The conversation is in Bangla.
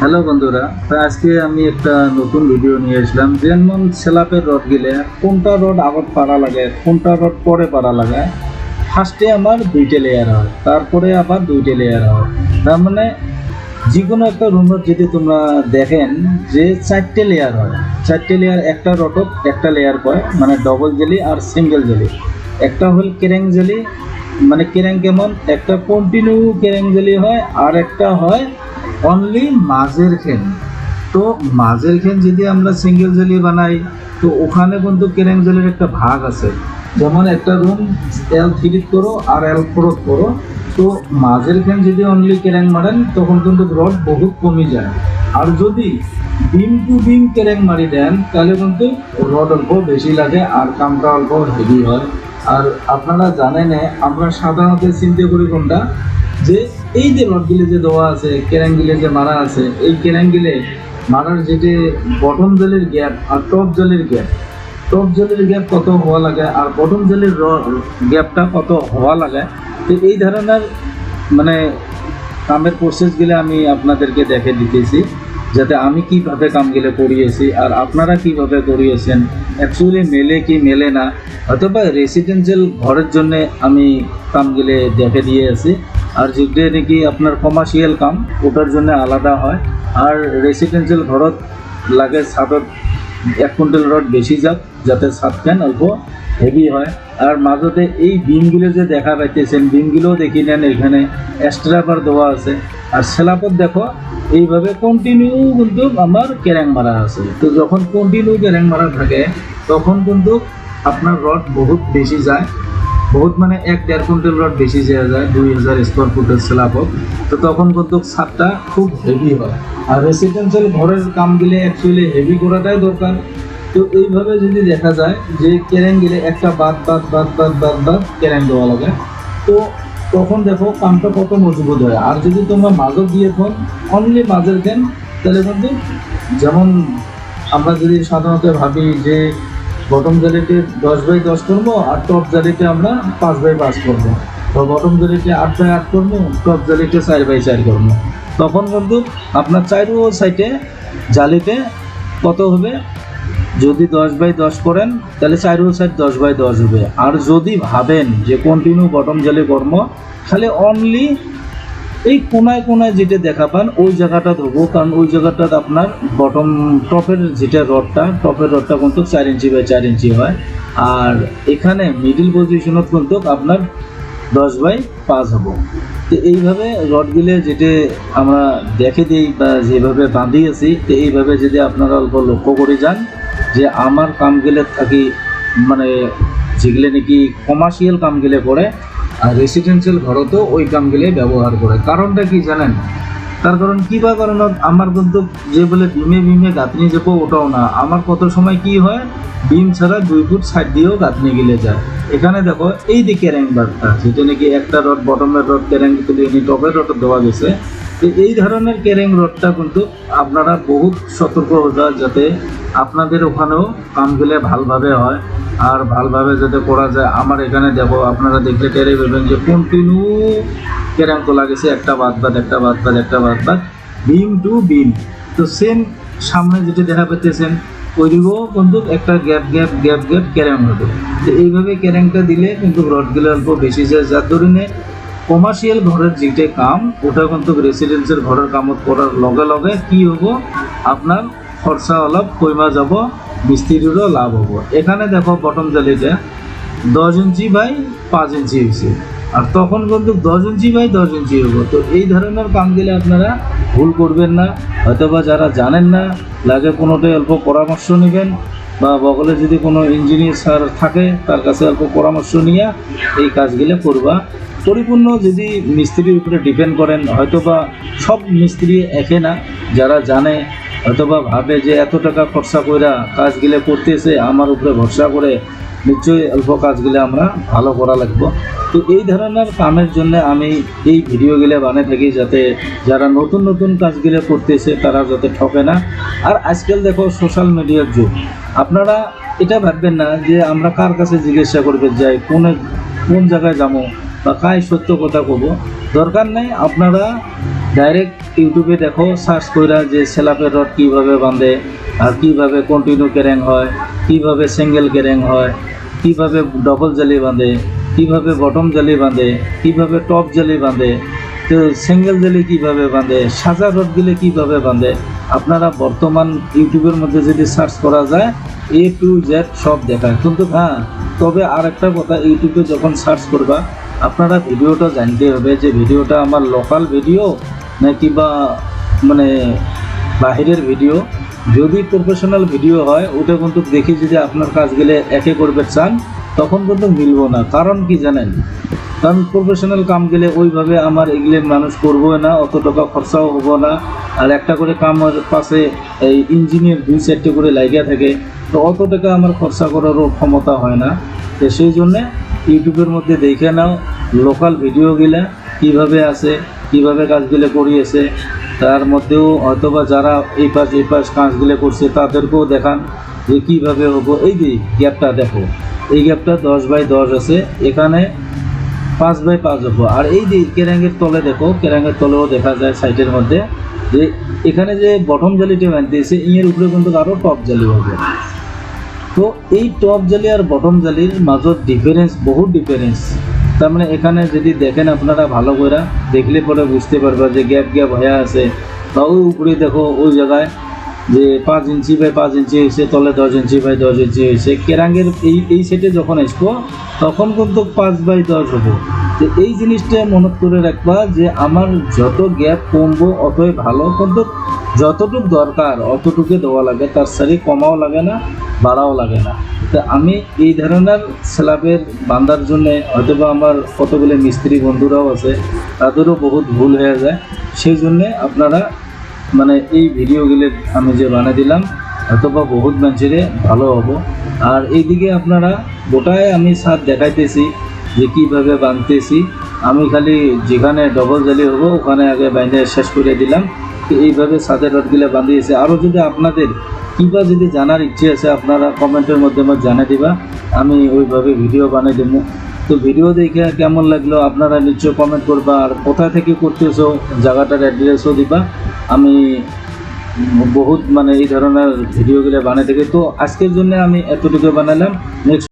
হ্যালো বন্ধুরা, আজকে আমি একটা নতুন ভিডিও নিয়ে আসলাম। যেমন স্ল্যাবের রড গেলে কোনটা রড আগত পাড়া লাগে, কোনটা রড পরে পাড়া লাগে। ফার্স্টে আমার দুইটা লেয়ার হয়, তারপরে আবার দুইটা লেয়ার হয়। তার মানে যে কোনো একটা রুমের যদি তোমরা দেখেন যে চারটে লেয়ার হয়, চারটে লেয়ার একটা রডত একটা লেয়ার কয়, মানে ডবল জেলি আর সিঙ্গেল জেলি। একটা হল কেরেং জেলি, মানে কেরেং কেমন একটা কন্টিনিউ কেরেং জেলি হয়, আর একটা হয় অনলি মাঝের খেন। তো মাঝের খেন যদি আমরা সিঙ্গেল জেলি বানাই, তো ওখানে কিন্তু কেরেং জেলির একটা ভাগ আছে। যেমন একটা রুম L3 করো আর L4 করো, তো মাঝের খেন যদি অনলি কেরেং মারেন তখন কিন্তু রড বহুত কমে যায়। আর যদি বিম টু বিম কেরেং মারি দেন তাহলে কিন্তু রড অল্প বেশি লাগে আর কামটা অল্প হেভি হয়। আর আপনারা জানেন আমরা সাধারণত চিন্তা করি কোনটা, যে এই যে রডগুলি যে দেওয়া আছে, কেরাঙ্গিলে যে মারা আছে, এই কেরাঙ্গিলে মারার যেটি বটম জেলের গ্যাপ আর টপ জেলের গ্যাপ, টপ জেলের গ্যাপ কত হওয়া লাগে আর বটম জেলের গ্যাপটা কত হওয়া লাগে। তো এই ধরনের মানে কামের প্রসেসগুলো আমি আপনাদেরকে দেখে দিতেছি, যাতে আমি কীভাবে কামগুলো করিয়েছি আর আপনারা কীভাবে করিয়েছেন, অ্যাকচুয়ালি মেলে কি মেলে না। অথবা রেসিডেন্সিয়াল ঘরের জন্য আমি কামগুলো দেখে দিয়ে আছি, আর যেটা নাকি আপনার কমার্শিয়াল কাম ওটার জন্য আলাদা হয়। আর রেসিডেন্সিয়াল ঘরত লাগে ছাদত 1 কুইন্টাল রড বেশি যাক, যাতে ছাদ ফ্যান অল্প হেভি হয়। আর মাঝতে এই বিমগুলো যে দেখা পাইতেছেন, বিমগুলোও দেখি নেন, এখানে স্ট্রাপার দেওয়া আছে। আর স্ল্যাবত দেখো এইভাবে কন্টিনিউ কিন্তু আমার কেরাং মারা আছে। তো যখন কন্টিনিউ কেরাং মারা থাকে তখন কিন্তু আপনার রড বহুত বেশি যায়, বহুত মানে 1-1.5 কুইন্টাল রড বেশি যায় 2000 স্কোয়ার ফুটের স্ল্যাবত। তো তখন কিন্তু ছাদটা খুব হেভি হয়। আর রেসিডেন্সিয়াল ঘরের কামগুলো অ্যাকচুয়ালি হেভি করাটাই দরকার। তো এইভাবে যদি দেখা যায় যে কেরেং গেলে একটা বাদ বাদ বাদ বাদ বাদ বাদ কেরেং দেওয়া লাগে, তো তখন দেখো কামটা কত মজবুত হয়। আর যদি তোমরা মাঝের দিয়ে থাক অনলি মাঝের কেন, তাহলে কিন্তু যেমন আমরা যদি সাধারণত ভাবি যে বটম জালিতে 10/10 করবো আর টপ জালিতে আমরা 5/5 করবো, তো বটম জালিতে 8/8 করবো, টপ জালিতে 4/4 করবো, তখন কিন্তু আপনার চারো সাইডে জালিতে কত হবে। যদি 10/10 করেন তাহলে চারো সাইড 10/10 হবে। আর যদি ভাবেন যে কন্টিনিউ বটম জালি কর্ম, খালি অনলি এই কোনায় কোনায় যেটা দেখা পান ওই জায়গাটা ধরবো, কারণ ওই জায়গাটা আপনার বটম টপের যেটা রডটা, টপের রডটা কিন্তু 4 ইঞ্চি/4 ইঞ্চি হয়। আর এখানে মিডিল পজিশনত কিন্তু আপনার 10/5 হবো। তো এইভাবে রডগুলো যেটা আমরা দেখে দিই বা যেভাবে বাঁধিয়েছি, তো এইভাবে যদি আপনারা অল্প লক্ষ্য করে যান যে আমার কামগুলো থাকি মানে যেগুলো নাকি কমার্শিয়াল কামগুলো করে আর রেসিডেন্সিয়াল ঘরতেও ওই কামগুলো ব্যবহার করে। কারণটা কি জানেন? তার কারণ কী বা কারণ আমার কিন্তু যে বলে বিমে বিমে গাঁথনি যাবো ওটাও না। আমার কত সময় কি হয়, বিম ছাড়া 2 ফুট সাইড দিয়েও গাঁথনি গিলে যায়। এখানে দেখো এই যে ক্যারেং বারটা, যেটা নাকি একটা রড বটমের রড ক্যারেং তুলে টপের রড দেওয়া গেছে। তো এই ধরনের ক্যারেং রডটা কিন্তু আপনারা বহুত সতর্ক হয়ে যায়, যাতে আপনাদের ওখানেও কামগুলো ভালোভাবে হয় আর ভালোভাবে যাতে করা যায়। আমার এখানে দেখো আপনারা দেখলে টেরে পাবেন যে কন্টিনিউ ক্যারেং তোলা গেছে, একটা বাদ বাদ একটা বাদ বাদ একটা বাদ বাদ, বিম টু বিম। তো সেম সামনে যেটা দেখা পেতেছেন ওইদিকেও কিন্তু একটা গ্যাপ গ্যাপ গ্যাপ গ্যাপ ক্যারেং হবে। তো এইভাবে ক্যারেংটা দিলে কিন্তু রডগুলো অল্প বেশি যায়, যার ধরনে কমার্শিয়াল ঘরের যেটা কাম ওটা কিন্তু রেসিডেন্সিয়াল ঘরের কামত করার লগে লগে কী হবো, আপনার খরচা অলপ কমা যাব, মিস্ত্রিরও লাভ হবো। এখানে দেখো বটম জালিটা 10 ইঞ্চি/5 ইঞ্চি হয়েছে, আর তখন কিন্তু 10 ইঞ্চি/10 ইঞ্চি হবো। তো এই ধরনের কামগুলো আপনারা ভুল করবেন না। হয়তোবা যারা জানেন না, লাগে কোনোটাই অল্প পরামর্শ নেবেন, বা বগলে যদি কোনো ইঞ্জিনিয়ার স্যার থাকে তার কাছে অল্প পরামর্শ নিয়ে এই কাজগুলো করবা। পরিপূর্ণ যদি মিস্ত্রির উপরে ডিপেন্ড করেন, হয়তোবা সব মিস্ত্রি একে না, যারা জানে হয়তোবা ভাবে যে এত টাকা খরচা কইরা কাজগুলো করতেছে, আমার উপরে ভরসা করে নিশ্চয়ই অল্প কাজগুলো আমরা ভালো করা লাগবো। তো এই ধরনের কামের জন্য আমি এই ভিডিওগুলো বানিয়ে থাকি, যাতে যারা নতুন নতুন কাজগুলো করতেছে তারা যাতে ঠকে না। আর আজকাল দেখো সোশ্যাল মিডিয়ার যুগ, আপনারা এটা ভাববেন না যে আমরা কার কাছে জিজ্ঞাসা করবে যাই কোন জায়গায় যাবো, বা কাই সত্য কথা কব দরকার নেই। আপনারা ডাইরেক্ট ইউটিউবে দেখো, সার্চ কইরা যে স্ল্যাবের রড কীভাবে বাঁধে, আর কীভাবে কন্টিনিউ ক্যারেং হয়, কীভাবে সিঙ্গেল ক্যারেং হয়, কীভাবে ডবল জালি বাঁধে, কীভাবে বটম জালি বাঁধে, কীভাবে টপ জালি বাঁধে, তো সিঙ্গেল জালি কীভাবে বাঁধে, সাজা রডগুলো কীভাবে বাঁধে, আপনারা বর্তমান ইউটিউবের মধ্যে যদি সার্চ করা যায় A to Z সব দেখায়। কিন্তু হ্যাঁ, তবে আর একটা কথা, ইউটিউবে যখন সার্চ করবা আপনারা ভিডিওটা জানতে হবে যে ভিডিওটা আমার লোকাল ভিডিও নাকি বা মানে বাহিরের ভিডিও। যদি প্রফেশনাল ভিডিও হয় ওটা কিন্তু দেখে যদি আপনার কাজগুলো একে করবে চান তখন কিন্তু মিলবো না। কারণ কি জানেন, কারণ প্রফেশনাল কাম গেলে ওইভাবে আমার এগুলো মানুষ করবো না, অত টাকা খরচাও হবো না। আর একটা করে কামের পাশে এই ইঞ্জিনিয়ার 2-4টে করে লাগিয়ে থাকে, তো অত টাকা আমার খরচা করারও ক্ষমতা হয় না। তো সেই জন্যে ইউটিউবের মধ্যে দেখে নাও লোকাল ভিডিওগুলা কীভাবে আছে, কীভাবে কাজগুলো করিয়েছে। তার মধ্যেও হয়তোবা যারা এই পাশ কাজগুলো করছে তাদেরকেও দেখান যে কীভাবে হবো। এই যে গ্যাপটা দেখো, এই গ্যাপটা 10x10 আছে, এখানে 5x5 হবো। আর এই যে কেরাঙ্গের তলে দেখো, কেরাঙ্গের তলেও দেখা যায় সাইডের মধ্যে যে এখানে যে বটম জালিটা বানতেছে এর উপরে কিন্তু আরও টপ জালি হবে। তো এই টপ জালি আর বটম জালির মাজত ডিফারেন্স, বহুত ডিফারেন্স। তার মানে এখানে যদি দেখেন আপনারা ভালো করে দেখলে পরে বুঝতে পারবা যে গ্যাপ হয়ে আছে। বা ওই উপরে দেখো ওই জায়গায় যে 5 ইঞ্চি বাই 5 ইঞ্চি হয়েছে, তলে 10 ইঞ্চি বাই 10 ইঞ্চি হয়েছে। কেরাঙ্গের এই সেটে যখন আসবো তখন কিন্তু 5x10 হবো। তো এই জিনিসটা মনে করে রাখবা যে আমার যত গ্যাপ কমবো অতই ভালো, কিন্তু যতটুকু দরকার অতটুকু দেওয়া লাগে, তার সারি কমাও লাগে না, বাড়াও লাগে না। তো আমি এই ধরনের স্ল্যাবের বাঁধার জন্যে হয়তোবা আমার কতগুলো মিস্ত্রি বন্ধুরাও আছে, তাদেরও বহুত ভুল হয়ে যায়। সেই জন্যে আপনারা মানে এই ভিডিওগুলো আমি যে বানিয়ে দিলাম হয়তোবা বহুত মানুষেরে ভালো হবো। আর এইদিকে আপনারা গোটায় আমি সাথ দেখাইতেছি যে কীভাবে বাঁধতেছি। আমি খালি যেখানে ডবল জালি হবো ওখানে আগে বাইরে শেষ করে দিলাম। তো এইভাবে সাথে রডগুলো বাঁধিয়েছে। আরও যদি আপনাদের কিংবা যদি জানার ইচ্ছে আছে আপনারা কমেন্টের মধ্যে আমার জানিয়ে দিবা, আমি ওইভাবে ভিডিও বানিয়ে দেবো। তো ভিডিও দেখে কেমন লাগলো আপনারা নিশ্চয় কমেন্ট করবা, আর কোথা থেকে করতেছো জায়গাটার অ্যাড্রেসও দিবা। আমি বহুত মানে এই ধরনের ভিডিওগুলো বানিয়ে থাকি। তো আজকের জন্য আমি এতটুকু বানালাম। নেক্সট